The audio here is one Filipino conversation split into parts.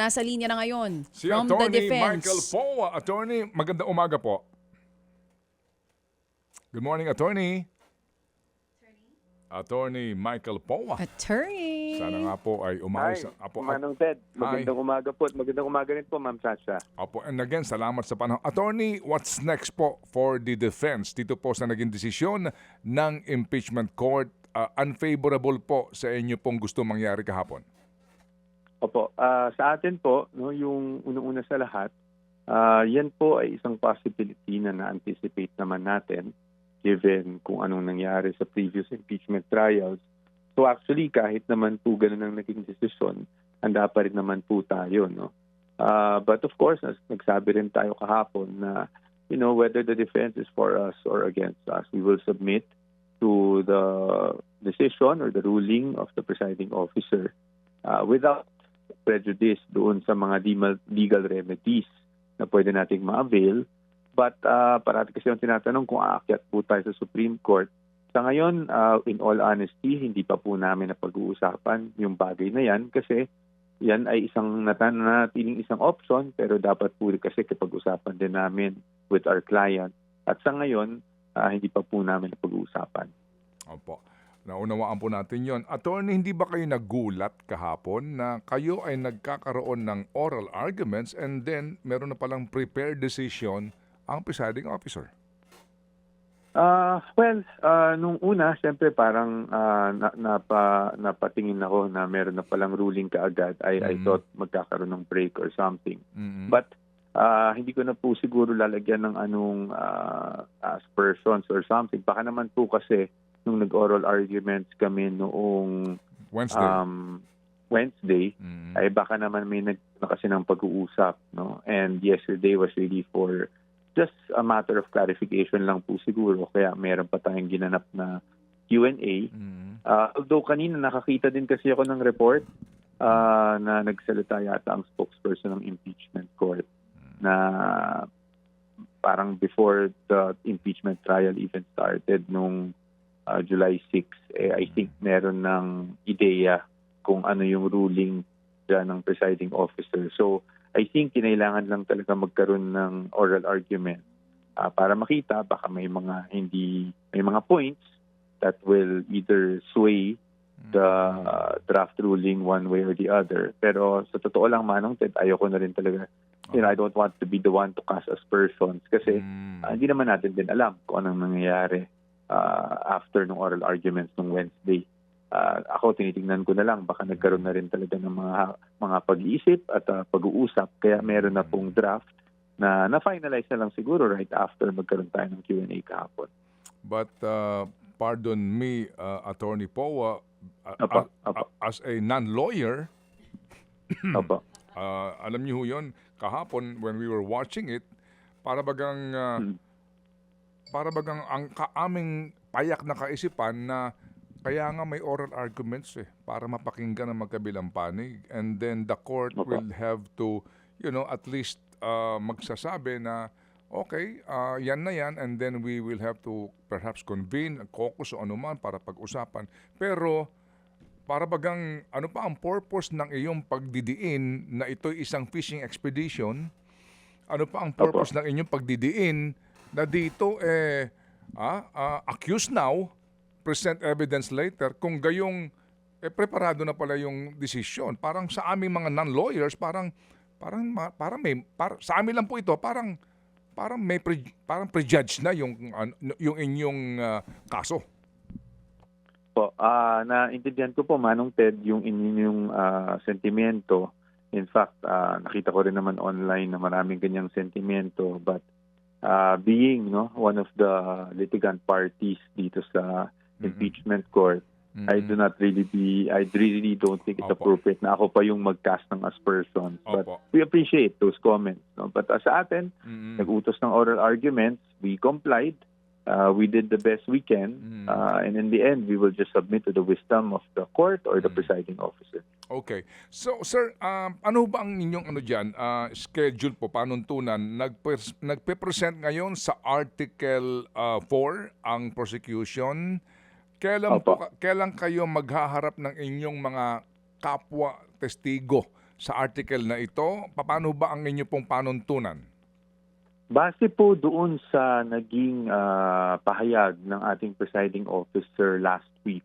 nasa linya na ngayon Si from the Attorney defense. Michael Poa. Attorney, magandang umaga po. Good morning, Attorney. Attorney Michael Poa. Attorney. Sana nga po ay Hi, umayos. Manong Ted. Hi. Magandang umaga po at magandang umaga rin po, Ma'am Sasha. Apo, and again, salamat sa panahon. Attorney, what's next po for the defense dito po sa naging desisyon ng impeachment court? Unfavorable po sa inyo pong gusto mangyari kahapon. Opo, sa atin po, no, yung unang-una sa lahat, yan po ay isang possibility na na-anticipate naman natin given kung anong nangyari sa previous impeachment trials. So actually, kahit naman po ganun ang naging desisyon, handa pa rin naman po tayo. No? But of course, as nagsabi rin tayo kahapon na whether the defense is for us or against us, we will submit to the decision or the ruling of the presiding officer without prejudice doon sa mga legal remedies na pwede nating ma-avail. But parati kasi yung tinatanong kung aakyat po tayo sa Supreme Court. Sa ngayon, in all honesty, hindi pa po namin napag-uusapan yung bagay na yan kasi yan ay isang natiling isang option pero dapat po kasi kapag-usapan din namin with our client. At sa ngayon, hindi pa po namin napag-uusapan. Opo. Naunawaan po natin yon. Attorney, hindi ba kayo nagulat kahapon na kayo ay nagkakaroon ng oral arguments and then meron na palang prepared decision ang presiding officer? Nung una, siyempre parang napatingin ako na meron na palang ruling kaagad. I thought magkakaroon ng break or something. But hindi ko na po siguro lalagyan ng anong aspersions or something. Baka naman po kasi nung nag-oral arguments kami noong Wednesday, ay baka naman may kasi ng pag-uusap. No? And yesterday was really for just a matter of clarification lang po siguro. Kaya meron pa tayong ginanap na Q&A. Although kanina nakakita din kasi ako ng report na nagsalita yata ang spokesperson ng impeachment court na parang before the impeachment trial even started nung July 6, I think meron ng ideya kung ano yung ruling dyan ng presiding officer. So, I think kinailangan lang talaga magkaroon ng oral argument para makita baka may mga points that will either sway the draft ruling one way or the other. Pero sa totoo lang, Manong Ted, ayoko na rin talaga. I don't want to be the one to cast aspersions kasi hindi naman natin din alam kung anong nangyayari after ng oral arguments ng Wednesday. Ako tinitingnan ko na lang baka nagkaroon na rin talaga ng mga pag-iisip at pag-uusap kaya meron na pong draft na na-finalize na lang siguro right after magkaroon tayo ng Q&A kahapon. But pardon me, Attorney Poa, as a non-lawyer, alam niyo yun, kahapon when we were watching it, para bagang ang aming payak na kaisipan na kaya nga may oral arguments para mapakinggan ang magkabilang panig. And then the court will have to, at least magsasabi na, okay, yan na yan. And then we will have to perhaps convene, caucus o anuman para pag-usapan. Pero para bagang ano pa ang purpose ng iyong pagdidiin na ito'y isang fishing expedition? Ano pa ang purpose ng inyong pagdidiin na dito accused now, present evidence later, kung gayong preparado na pala yung desisyon. Parang sa aming mga non-lawyers, parang sa amin lang po ito, parang prejudge na yung inyong kaso. Naintindihan ko po, Manong Ted, yung inyong sentimento. In fact, nakita ko rin naman online na maraming ganyang sentimento. But being one of the litigant parties dito sa impeachment court, I really don't think it's appropriate na ako pa yung mag-cast ng aspersions. But we appreciate those comments. No? But sa atin, nag-utos ng oral arguments, we complied. We did the best we can. And in the end, we will just submit to the wisdom of the court or the presiding officer. Okay. So, sir, ano ba ang inyong schedule po, panuntunan? Nagpe-present ngayon sa Article 4 ang prosecution. Kailan kayo maghaharap ng inyong mga kapwa testigo sa article na ito? Paano ba ang inyo pong panuntunan? Base po doon sa naging pahayag ng ating presiding officer last week,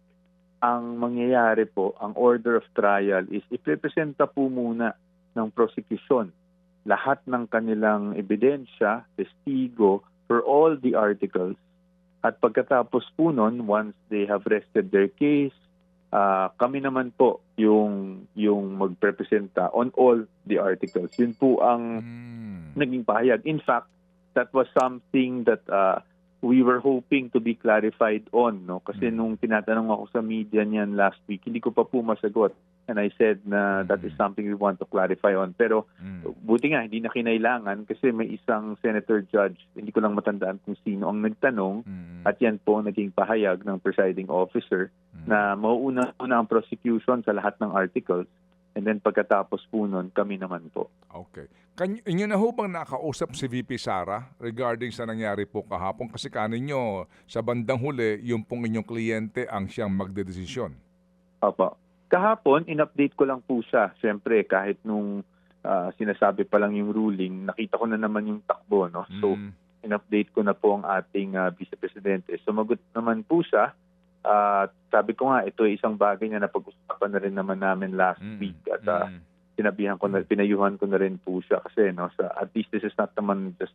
ang mangyayari po, ang order of trial is iprepresenta po muna ng prosecution lahat ng kanilang ebidensya, testigo for all the articles. At pagkatapos po nun, once they have rested their case, kami naman po yung magprepresenta on all the articles. Yun po ang naging pahayag. In fact, that was something that we were hoping to be clarified on, no? Kasi nung tinatanong ako sa media niyan last week, hindi ko pa po masagot. And I said na that is something we want to clarify on. Pero buti nga, hindi na kinailangan kasi may isang senator judge, hindi ko lang matandaan kung sino ang nagtanong, at yan po ang naging pahayag ng presiding officer na mauuna ang prosecution sa lahat ng articles. And then pagkatapos po nun, kami naman po. Okay. Inyo na ho bang nakausap si VP Sara regarding sa nangyari po kahapon? Kasi kaninyo, sa bandang huli, yung pong inyong kliyente ang siyang magdedesisyon. Opo. Kahapon, in-update ko lang po siya. Siyempre, kahit nung sinasabi pa lang yung ruling, nakita ko na naman yung takbo. No? So, in-update ko na po ang ating Vice Presidente. Sumagot naman po siya. Sabi ko nga, ito ay isang bagay na napag-usapan na rin naman namin last week. At sinabihan ko na, pinayuhan ko na rin po siya kasi at least this is not naman just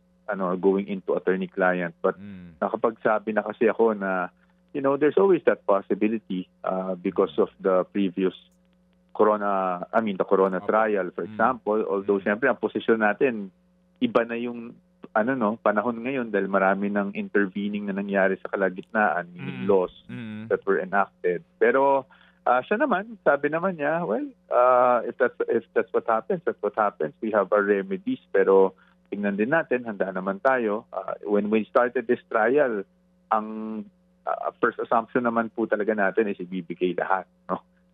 going into attorney-client. But nakapagsabi na kasi ako na, there's always that possibility because of the previous the corona trial, for example. Although, siyempre, ang posisyon natin, iba na yung panahon ngayon dahil marami ng intervening na nangyari sa kalagitnaan, meaning laws that were enacted. Pero siya naman, sabi naman niya, if that's what happens, that's what happens. We have our remedies, pero tingnan din natin, handa naman tayo. When we started this trial, ang first assumption naman po talaga natin is ibibigay lahat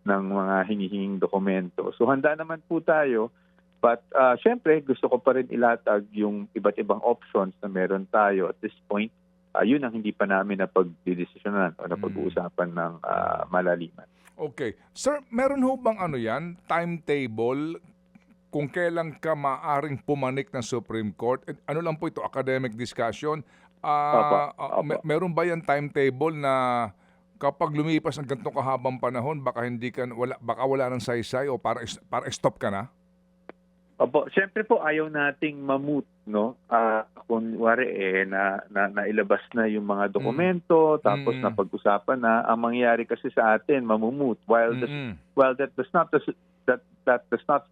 ng mga hinihinging dokumento. So handa naman po tayo. But syempre, gusto ko pa rin ilatag yung iba't ibang options na meron tayo at this point. Yun ang hindi pa namin napag-desisyonan o napag-uusapan ng malaliman. Okay. Sir, meron ho bang timetable kung kailan ka maaring pumanik ng Supreme Court? Ano lang po ito, academic discussion? Meron ba yan timetable na kapag lumipas ng ganitong kahabang panahon, baka wala ng saysay o para stop ka na? Opo, siyempre po ayaw nating mamut, no? Kunwari nailabas na yung mga dokumento, tapos napag-usapan na, ang mangyayari kasi sa atin mamumut while that does not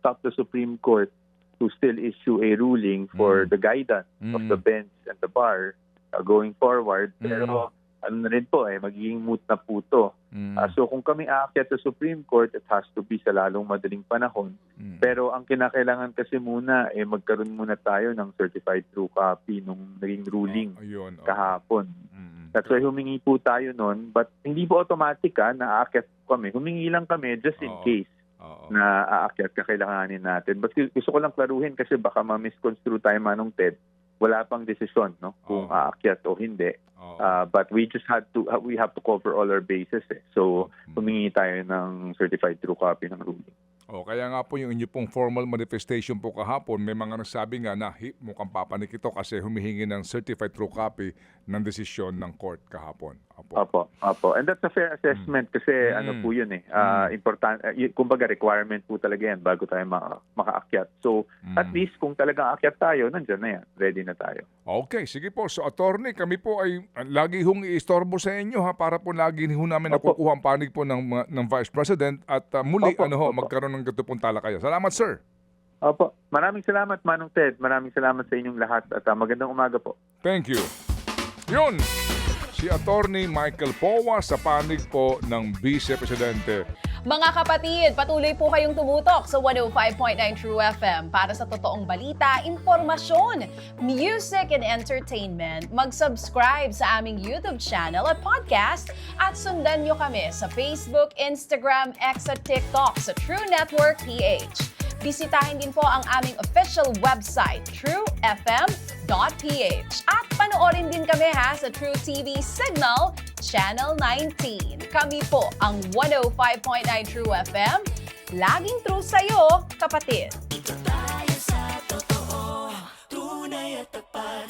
stop the Supreme Court to still issue a ruling for the guidance of the bench and the bar going forward. Pero na rin po, magiging moot na po ito. So kung kami aakyat sa Supreme Court, it has to be sa lalong madaling panahon. Pero ang kinakailangan kasi muna, magkaroon muna tayo ng certified true copy nung naging ruling kahapon. That's why humingi po tayo nun. But hindi po automatic na aakyat kami. Humingi lang kami just in case na aakyat kakailanganin natin. But gusto ko lang klaruhin kasi baka ma-misconstrue tayo Manong Ted. Wala pang desisyon kung aakyat o hindi. But we have to cover all our bases. So humingi tayo ng certified true copy ng ruling. Kaya nga po yung inyo pong formal manifestation po kahapon, may mga nagsabi nga na mukhang papanik ito kasi humihingi ng certified true copy ng desisyon ng court kahapon. Opo. And that's a fair assessment kasi po yun important, kumbaga requirement po talaga yan bago tayo makaakyat. So at least kung talagang aakyat tayo, nandiyan na yan. Ready na tayo. Okay, sige po. So attorney, kami po ay lagi hong iistorbo sa inyo para po lagi ho namin nakukuha ang panig po ng Vice President at muli magkaroon ng ganito pong talakayan. Salamat, sir. Opo. Maraming salamat, Manong Ted. Maraming salamat sa inyong lahat at magandang umaga po. Thank you. Yun, si Attorney Michael Powa sa panig po ng Vice Presidente. Mga kapatid, patuloy po kayong tumutok sa 105.9 True FM para sa totoong balita, impormasyon, music and entertainment. Mag-subscribe sa aming YouTube channel at podcast at sundan nyo kami sa Facebook, Instagram, X at TikTok sa True Network PH. Bisitahin din po ang aming official website, truefm.ph. At panoorin din kami sa True TV Signal, Channel 19. Kami po ang 105.9 True FM, Laging true sa'yo, kapatid.